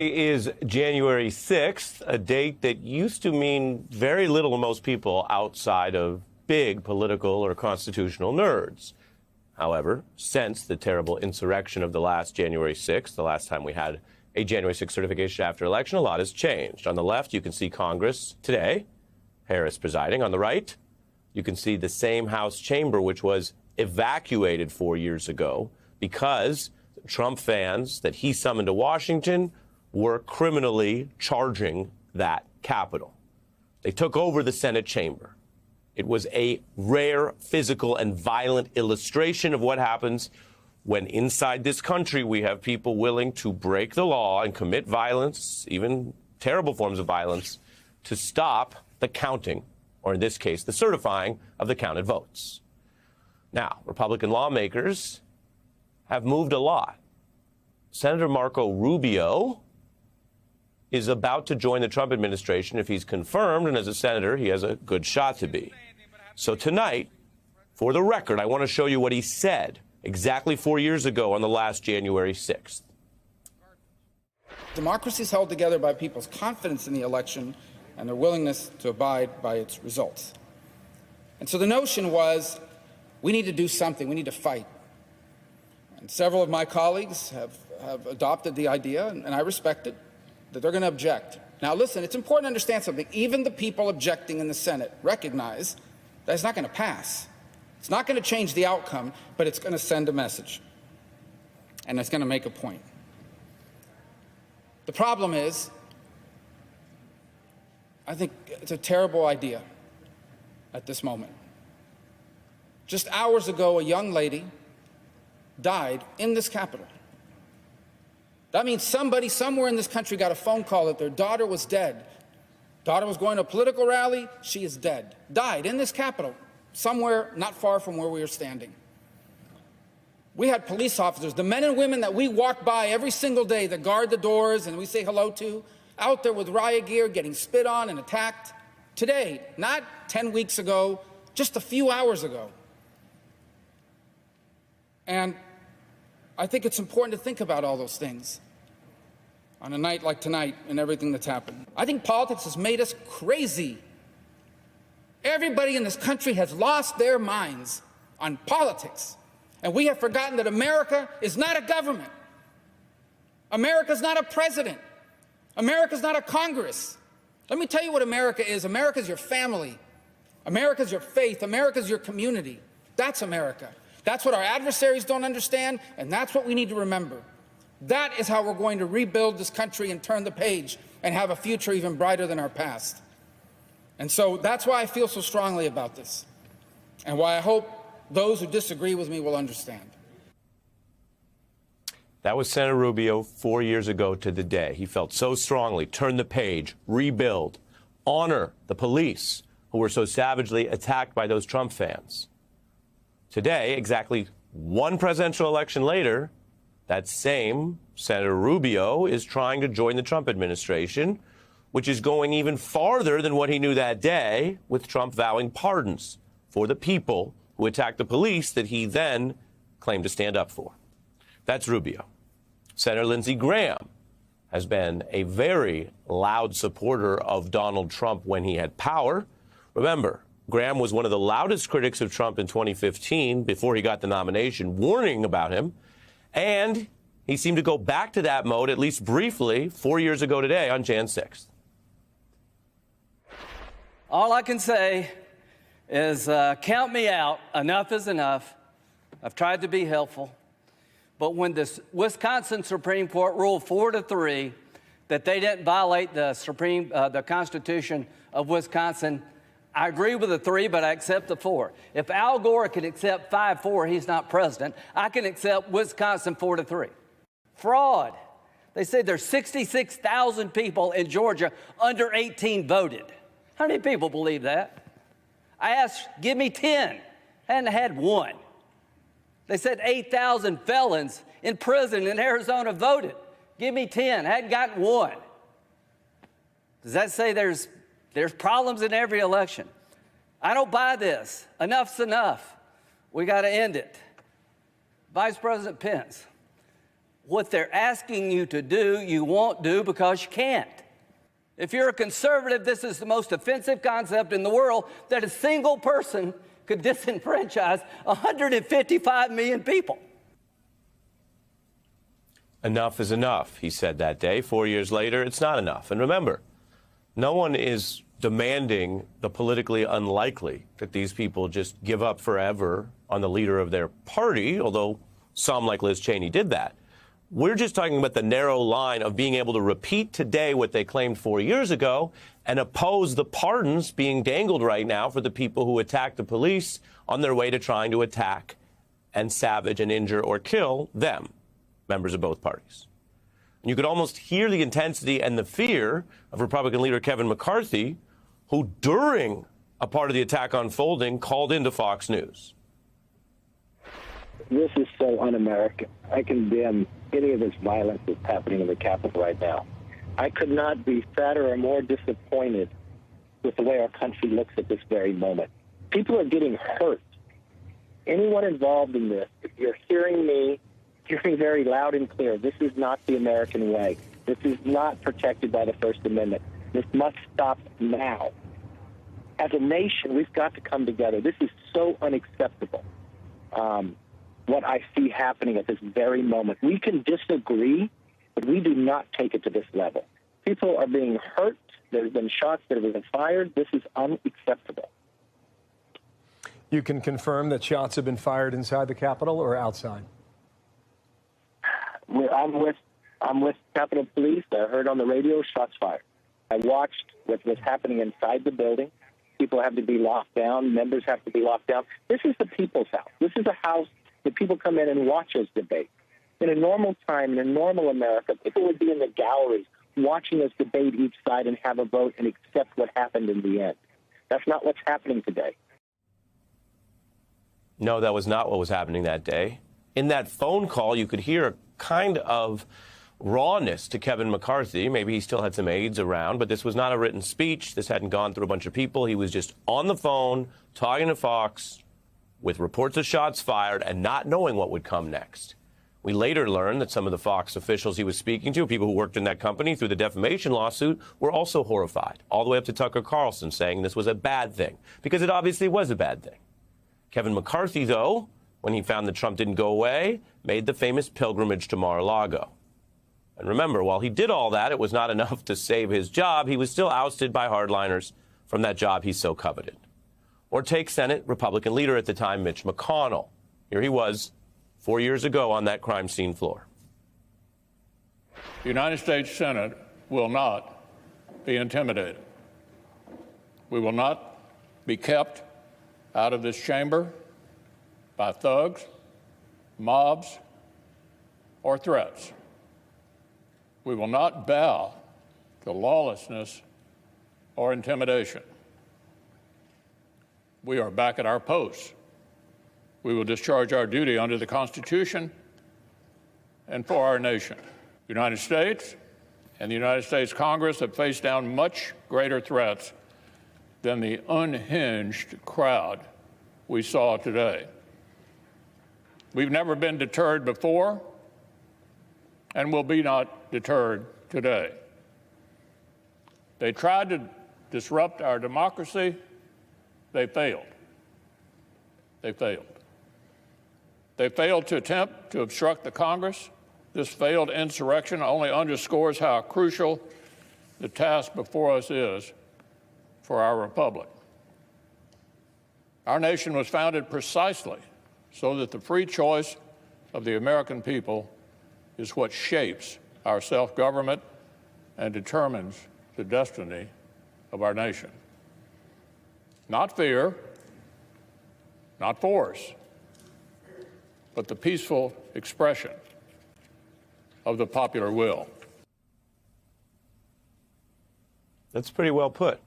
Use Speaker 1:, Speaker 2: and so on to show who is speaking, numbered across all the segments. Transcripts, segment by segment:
Speaker 1: Is January 6th, a date that used to mean very little to most people outside of big political or constitutional nerds. However, since the terrible insurrection of the last January 6th, the last time we had a January 6th certification after election, a lot has changed. On the left, you can see Congress today, Harris presiding. On the right, you can see the same House chamber, which was evacuated 4 years ago because Trump fans that he summoned to Washington were criminally charging that Capitol. They took over the Senate chamber. It was a rare physical and violent illustration of what happens when inside this country we have people willing to break the law and commit violence, even terrible forms of violence, to stop the counting, or in this case, the certifying of the counted votes. Now, Republican lawmakers have moved a lot. Senator Marco Rubio is about to join the Trump administration if he's confirmed, and as a senator, he has a good shot to be. So tonight, for the record, I want to show you what he said exactly 4 years ago on the last January 6th.
Speaker 2: Democracy is held together by people's confidence in the election and their willingness to abide by its results. And so the notion was, we need to do something, we need to fight. And several of my colleagues have adopted the idea, and I respect it, that they're going to object. Now listen, it's important to understand something. Even the people objecting in the Senate recognize that it's not going to pass. It's not going to change the outcome, but it's going to send a message. And it's going to make a point. The problem is, I think it's a terrible idea at this moment. Just hours ago, a young lady died in this Capitol. That means somebody somewhere in this country got a phone call that their daughter was dead. Daughter was going to a political rally. She is dead. Died in this Capitol, somewhere not far from where we are standing. We had police officers, the men and women that we walk by every single day that guard the doors and we say hello to, out there with riot gear, getting spit on and attacked. Today, not 10 weeks ago, just a few hours ago. And I think it's important to think about all those things on a night like tonight and everything that's happened. I think politics has made us crazy. Everybody in this country has lost their minds on politics. And we have forgotten that America is not a government. America's not a president. America's not a Congress. Let me tell you what America is. America's your family. America's your faith. America's your community. That's America. That's what our adversaries don't understand, and that's what we need to remember. That is how we're going to rebuild this country and turn the page and have a future even brighter than our past. And so that's why I feel so strongly about this, and why I hope those who disagree with me will understand.
Speaker 1: That was Senator Rubio 4 years ago to the day. He felt so strongly, turn the page, rebuild, honor the police who were so savagely attacked by those Trump fans. Today, exactly one presidential election later, that same Senator Rubio is trying to join the Trump administration, which is going even farther than what he knew that day, with Trump vowing pardons for the people who attacked the police that he then claimed to stand up for. That's Rubio. Senator Lindsey Graham has been a very loud supporter of Donald Trump when he had power. Remember, Graham was one of the loudest critics of Trump in 2015 before he got the nomination, warning about him. And he seemed to go back to that mode, at least briefly, 4 years ago today on Jan 6th.
Speaker 3: All I can say is count me out. Enough is enough. I've tried to be helpful. But when the Wisconsin Supreme Court ruled 4-3 that they didn't violate the Constitution of Wisconsin, I agree with the 3, but I accept the 4. If Al Gore can accept 5-4, he's not president. I can accept Wisconsin 4-3. Fraud. They say there's 66,000 people in Georgia under 18 voted. How many people believe that? I asked, give me 10. Hadn't had one. They said 8,000 felons in prison in Arizona voted. Give me 10. Hadn't gotten one. Does that say there's problems in every election? I don't buy this. Enough's enough. We got to end it. Vice President Pence, What they're asking you to do, you won't do because you can't. If you're a conservative, this is the most offensive concept in the world, that a single person could disenfranchise 155 million people.
Speaker 1: Enough is enough, he said that day. 4 years later, it's not enough. And remember, no one is demanding the politically unlikely that these people just give up forever on the leader of their party, although some, like Liz Cheney, did that. We're just talking about the narrow line of being able to repeat today what they claimed 4 years ago and oppose the pardons being dangled right now for the people who attacked the police on their way to trying to attack and savage and injure or kill them, members of both parties. And you could almost hear the intensity and the fear of Republican leader Kevin McCarthy, who during a part of the attack unfolding called into Fox News.
Speaker 4: This is so un-American. I condemn any of this violence that's happening in the Capitol right now. I could not be sadder or more disappointed with the way our country looks at this very moment. People are getting hurt. Anyone involved in this, if you're hearing me, hear me very loud and clear. This is not the American way. This is not protected by the First Amendment. This must stop now. As a nation, we've got to come together. This is so unacceptable. What I see happening at this very moment. We can disagree, but we do not take it to this level. People are being hurt. There's been shots that have been fired. This is unacceptable.
Speaker 5: You can confirm that shots have been fired inside the Capitol or outside?
Speaker 4: I'm with Capitol Police. I heard on the radio shots fired. I watched what was happening inside the building. People have to be locked down. Members have to be locked down. This is the people's house. This is a house that people come in and watch us debate. In a normal time, in a normal America, people would be in the galleries watching us debate each side and have a vote and accept what happened in the end. That's not what's happening today.
Speaker 1: No, that was not what was happening that day. In that phone call, you could hear a kind of rawness to Kevin McCarthy. Maybe he still had some aides around, but this was not a written speech. This hadn't gone through a bunch of people. He was just on the phone talking to Fox with reports of shots fired and not knowing what would come next. We later learned that some of the Fox officials he was speaking to, people who worked in that company through the defamation lawsuit, were also horrified, all the way up to Tucker Carlson saying this was a bad thing, because it obviously was a bad thing. Kevin McCarthy, though, when he found that Trump didn't go away, made the famous pilgrimage to Mar-a-Lago. And remember, while he did all that, it was not enough to save his job. He was still ousted by hardliners from that job he so coveted. Or take Senate Republican leader at the time, Mitch McConnell. Here he was 4 years ago on that crime scene floor.
Speaker 6: The United States Senate will not be intimidated. We will not be kept out of this chamber by thugs, mobs, or threats. We will not bow to lawlessness or intimidation. We are back at our posts. We will discharge our duty under the Constitution and for our nation. The United States and the United States Congress have faced down much greater threats than the unhinged crowd we saw today. We've never been deterred before and will be not deterred today. They tried to disrupt our democracy. They failed. They failed. They failed to attempt to obstruct the Congress. This failed insurrection only underscores how crucial the task before us is for our republic. Our nation was founded precisely so that the free choice of the American people is what shapes our self-government and determines the destiny of our nation. Not fear, not force, but the peaceful expression of the popular will.
Speaker 1: That's pretty well put.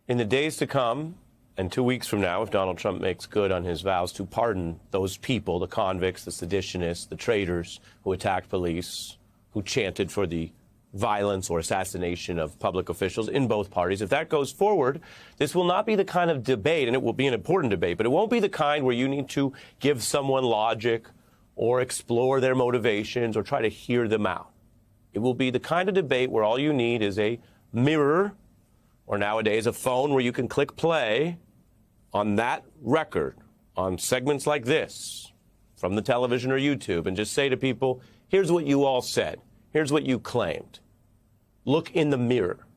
Speaker 1: In the days to come, and 2 weeks from now, if Donald Trump makes good on his vows to pardon those people, the convicts, the seditionists, the traitors who attacked police, who chanted for the violence or assassination of public officials in both parties, if that goes forward, this will not be the kind of debate, and it will be an important debate, but it won't be the kind where you need to give someone logic or explore their motivations or try to hear them out. It will be the kind of debate where all you need is a mirror, or nowadays a phone where you can click play on that record, on segments like this from the television or YouTube, and just say to people, here's what you all said. Here's what you claimed. Look in the mirror.